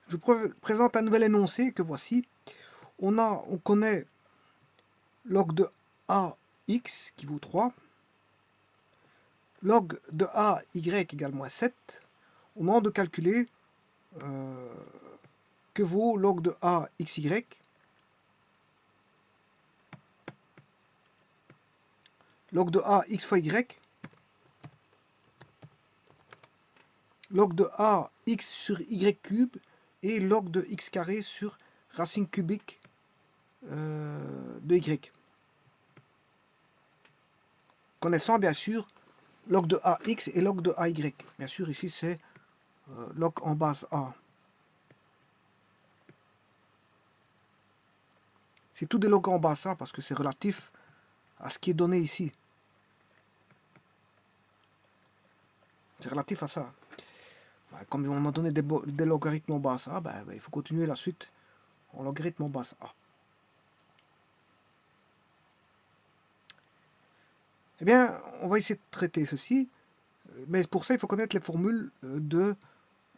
Je présente un nouvel énoncé que voici. On connaît log de AX qui vaut 3. Log de AY égale moins 7. Au moment de calculer que vaut log de AXY. Log de AX fois Y. Log de AX sur Y cube. Et log de X carré sur racine cubique de Y. Connaissant bien sûr log de AX et log de AY. Bien sûr ici c'est log en base A. C'est tout des logs en base A parce que c'est relatif à ce qui est donné ici. C'est relatif à ça. Comme on a donné des logarithmes en base A, il faut continuer la suite en logarithme en base A. Eh bien, on va essayer de traiter ceci, mais pour ça, il faut connaître les formules de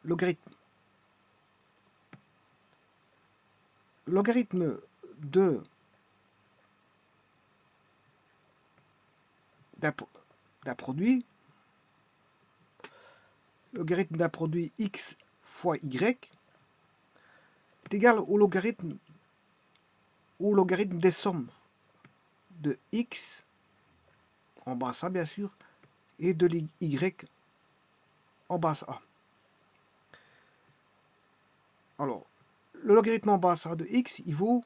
logarithme. Logarithme d'un produit, logarithme d'un produit x fois y est égal au logarithme des sommes de x en base A bien sûr et de y en base A. Alors, le logarithme en base A de x, il vaut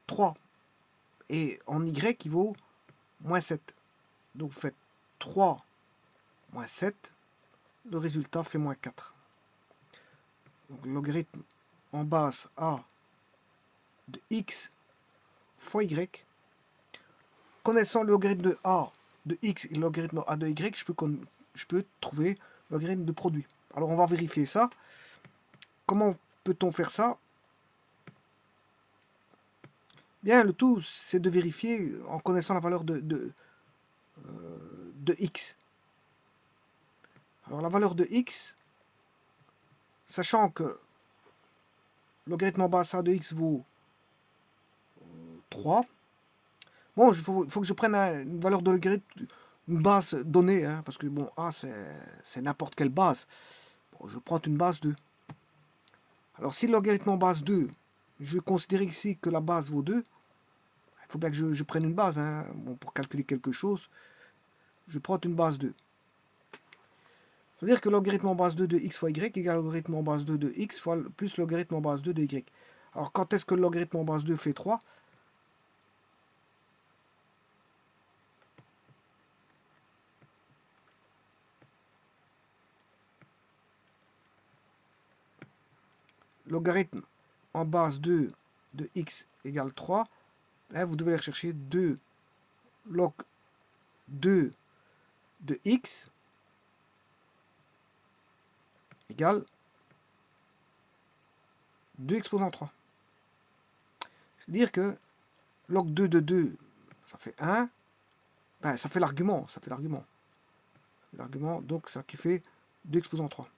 3. Et en y, il vaut moins 7. Donc vous faites 3 moins 7. Le résultat fait moins 4. Donc le logarithme en base A de x fois y. Connaissant le logarithme de A de x et le logarithme A de y, je peux trouver le logarithme de produit. Alors on va vérifier ça. Comment peut-on faire ça? Bien, le tout, c'est de vérifier en connaissant la valeur de x. Alors la valeur de x, sachant que le logarithme en base A de x vaut 3, bon, il faut que je prenne une valeur de logarithme, une base donnée, hein, parce que bon, A c'est n'importe quelle base. Bon, je prends une base 2. Alors si le logarithme en base 2, je considère ici que la base vaut 2, il faut bien que je prenne une base, hein, bon, pour calculer quelque chose, je prends une base 2. C'est-à-dire que le logarithme en base 2 de x fois y égale le logarithme en base 2 de x fois plus le logarithme en base 2 de y. Alors quand est-ce que le logarithme en base 2 fait 3? Logarithme en base 2 de x égale 3, hein, vous devez aller chercher 2 log 2 de x égale 2 exposant 3. C'est-à-dire que log 2 de 2, ça fait 1. Ça fait l'argument. L'argument, donc ça qui fait 2 exposant 3.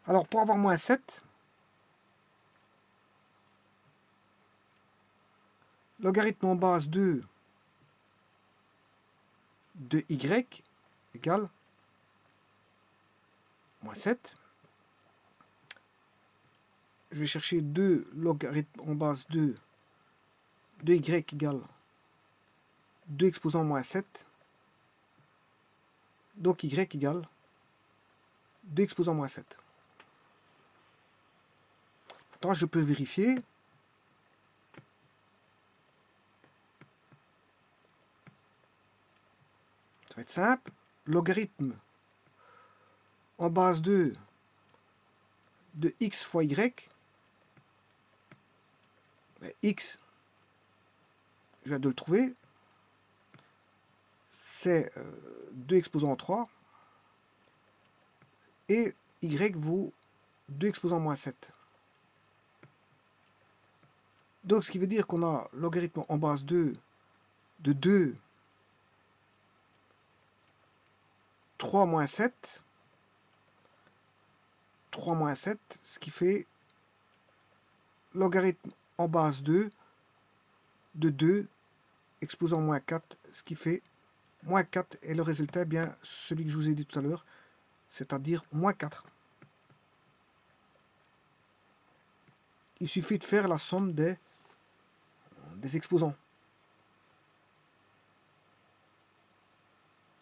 Alors pour avoir moins 7, logarithme en base 2 de y égale moins 7. Je vais chercher 2 logarithmes en base 2 de y égale 2 exposant moins 7. Donc y égale 2 exposant moins 7. Maintenant, je peux vérifier. Ça va être simple. Logarithme en base 2 de x fois y. Ben, x, je viens de le trouver. C'est 2 exposant 3. Et y vaut 2 exposant moins 7. Donc ce qui veut dire qu'on a logarithme en base 2 de 2, 3 moins 7, 3 moins 7, ce qui fait logarithme en base 2 de 2 exposant moins 4, ce qui fait moins 4, et le résultat est bien celui que je vous ai dit tout à l'heure, c'est-à-dire moins 4. Il suffit de faire la somme des exposants.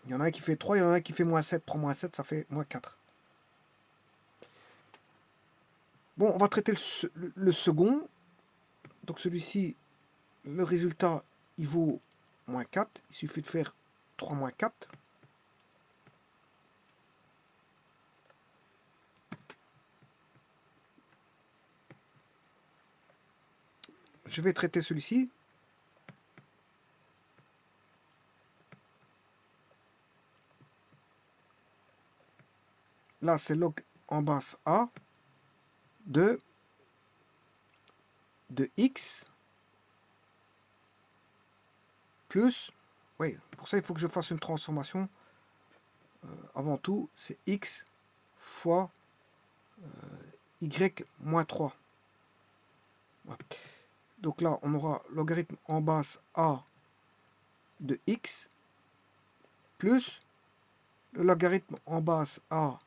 Il y en a un qui fait 3, il y en a un qui fait moins 7. 3 moins 7, ça fait moins 4. Bon, on va traiter le second. Donc celui-ci, le résultat, il vaut moins 4. Il suffit de faire 3 moins 4. Je vais traiter celui-ci. Là, c'est log en base A de x plus, oui, pour ça, il faut que je fasse une transformation. Avant tout, c'est x fois y moins 3. Voilà. Donc là, on aura logarithme en base A de x plus le logarithme en base A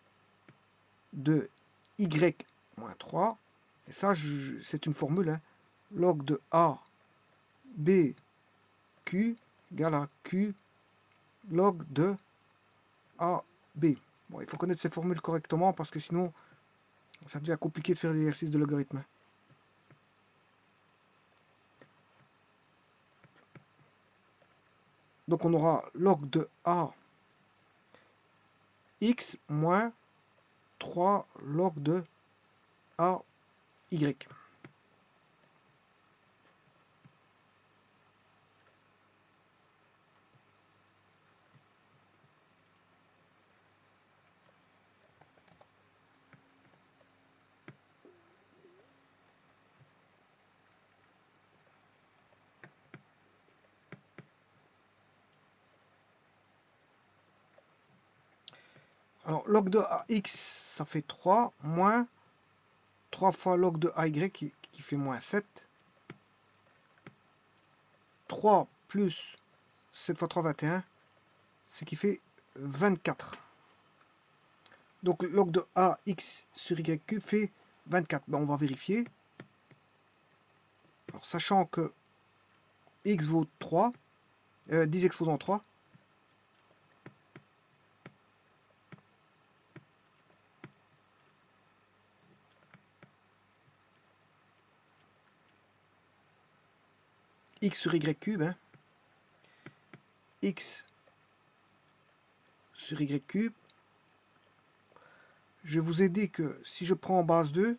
de y moins 3. Et ça, c'est une formule. Hein. Log de A, B, Q égale à Q log de A, B. Bon, il faut connaître ces formules correctement parce que sinon, ça devient compliqué de faire l'exercice de logarithme. Hein. Donc on aura log de A x moins 3 log de A y. Alors log de ax, ça fait 3 moins 3 fois log de ay qui fait moins 7. 3 plus 7 fois 3, 21, ce qui fait 24. Donc log de ax sur y cube fait 24. Ben, on va vérifier. Alors, sachant que x vaut 3, 10 exposant 3, x sur y cube, hein, x sur y cube, je vous ai dit que si je prends en base 2,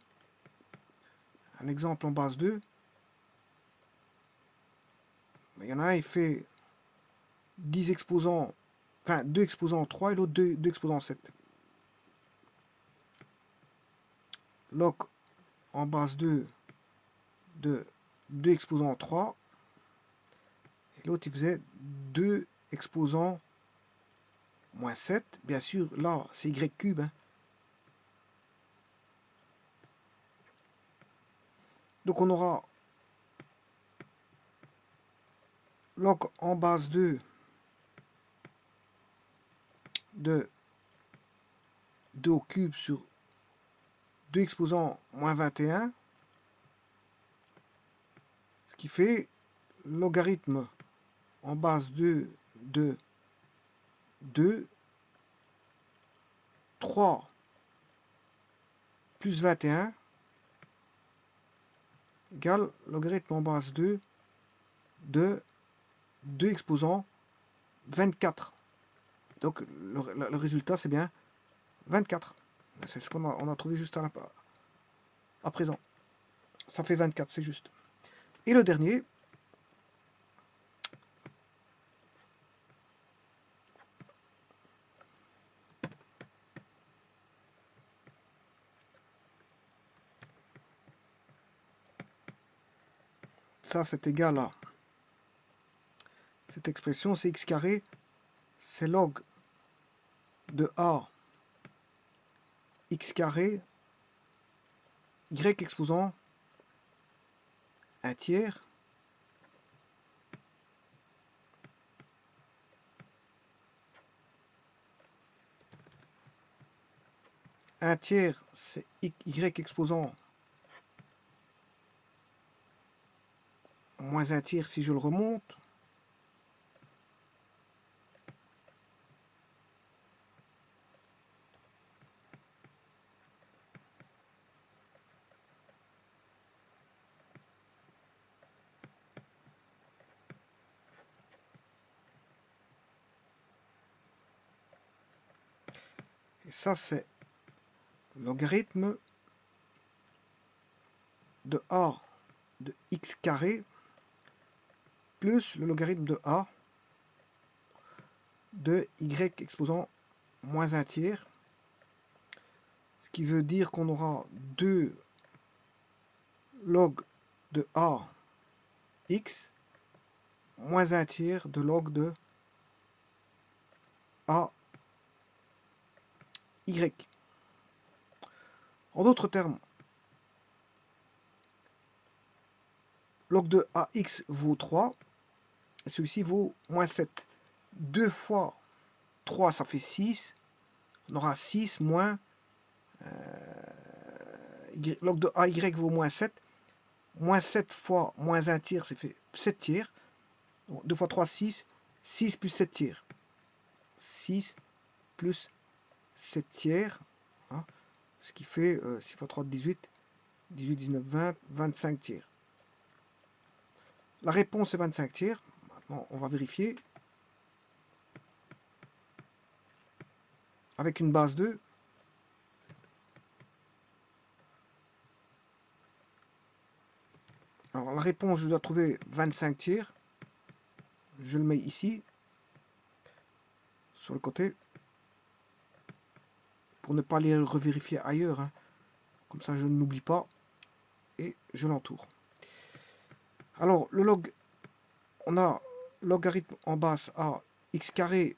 un exemple en base 2, il y en a un, il fait 10 exposants, enfin 2 exposants 3 et l'autre 2 exposants 7. Log en base 2 de 2 exposants 3 et l'autre il faisait 2 exposants moins 7. Bien sûr, là c'est y cube. Hein. Donc on aura log en base 2 de 2 au cube sur 2 exposants moins 21, ce qui fait logarithme en base 2 de 2, 3 plus 21 égale logarithme en base 2 de 2 exposants 24. Donc le résultat c'est bien 24. C'est ce qu'on a trouvé juste à présent. Ça fait 24, c'est juste. Et le dernier, ça c'est égal à cette expression, c'est x carré, c'est log de a x carré y exposant un tiers c'est y exposant moins un tiers si je le remonte. Et ça c'est logarithme de a de x carré plus le logarithme de a de y exposant moins un tiers. Ce qui veut dire qu'on aura 2 log de a x moins un tiers de log de a y. En d'autres termes, log de ax vaut 3, et celui-ci vaut moins 7. 2 fois 3, ça fait 6. On aura 6 moins log de AY vaut moins 7. Moins 7 fois moins 1 tiers, ça fait 7 tiers. Donc 2 fois 3, 6. 6 plus 7 tiers. 6 plus 7 tiers. Hein, ce qui fait 6 fois 3, 18. 18, 19, 20, 25 tiers. La réponse est 25 tiers. Maintenant, on va vérifier. Avec une base 2. Alors, la réponse, je dois trouver 25 tiers. Je le mets ici, sur le côté, pour ne pas les revérifier ailleurs. Hein. Comme ça, je ne l'oublie pas. Et je l'entoure. Alors, le log, on a logarithme en base à x carré.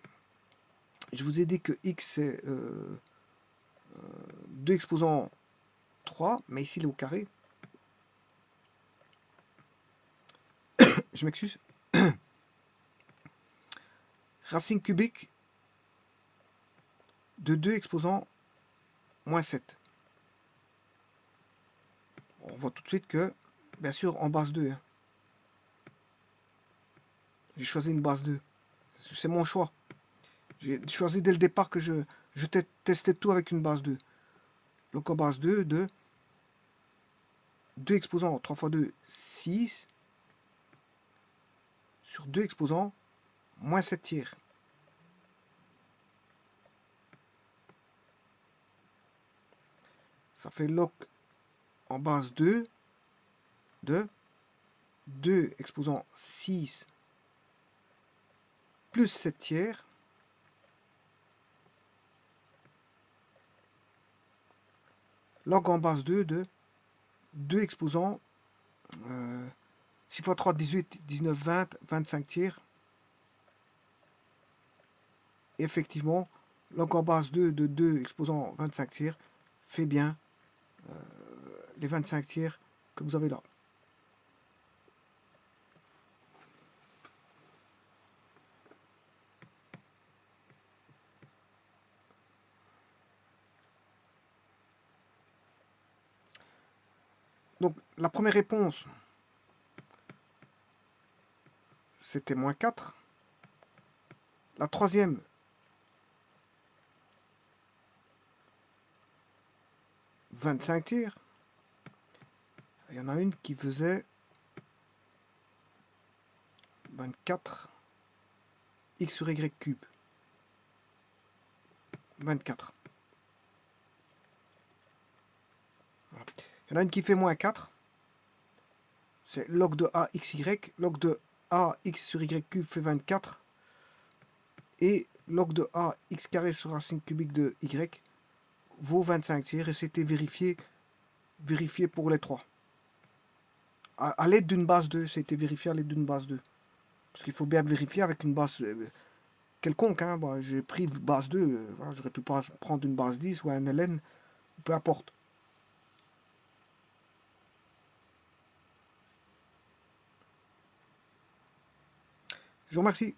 Je vous ai dit que x c'est 2 exposant 3, mais ici il est au carré. Je m'excuse. Racine cubique de 2 exposant moins 7. On voit tout de suite que, bien sûr, en base 2. Hein. J'ai choisi une base 2. C'est mon choix. J'ai choisi dès le départ que je testais tout avec une base 2. Donc en base 2, de 2 exposants 3 fois 2, 6. Sur 2 exposants, moins 7 tiers. Ça fait log en base 2 de 2 exposant 6 plus 7 tiers log en base 2 de 2 exposant 6 fois 3, 18, 19, 20, 25 tiers. Et effectivement, log en base 2 de 2 exposant 25 tiers fait bien les 25 tiers que vous avez là. Donc la première réponse, c'était moins 4. La troisième, « 25 tiers. Il y en a une qui faisait 24 x sur y cube. 24. Voilà. Il y en a une qui fait moins 4. C'est log de a x, y. Log de a x sur y cube fait 24. Et log de a x carré sur racine cubique de y vaut 25. C'est-à-dire que c'était vérifié pour les trois. À l'aide d'une base 2, c'était vérifié à l'aide d'une base 2. Parce qu'il faut bien vérifier avec une base quelconque. Hein. Bon, j'ai pris base 2, voilà, j'aurais pu prendre une base 10 ou un ln, peu importe. Je vous remercie.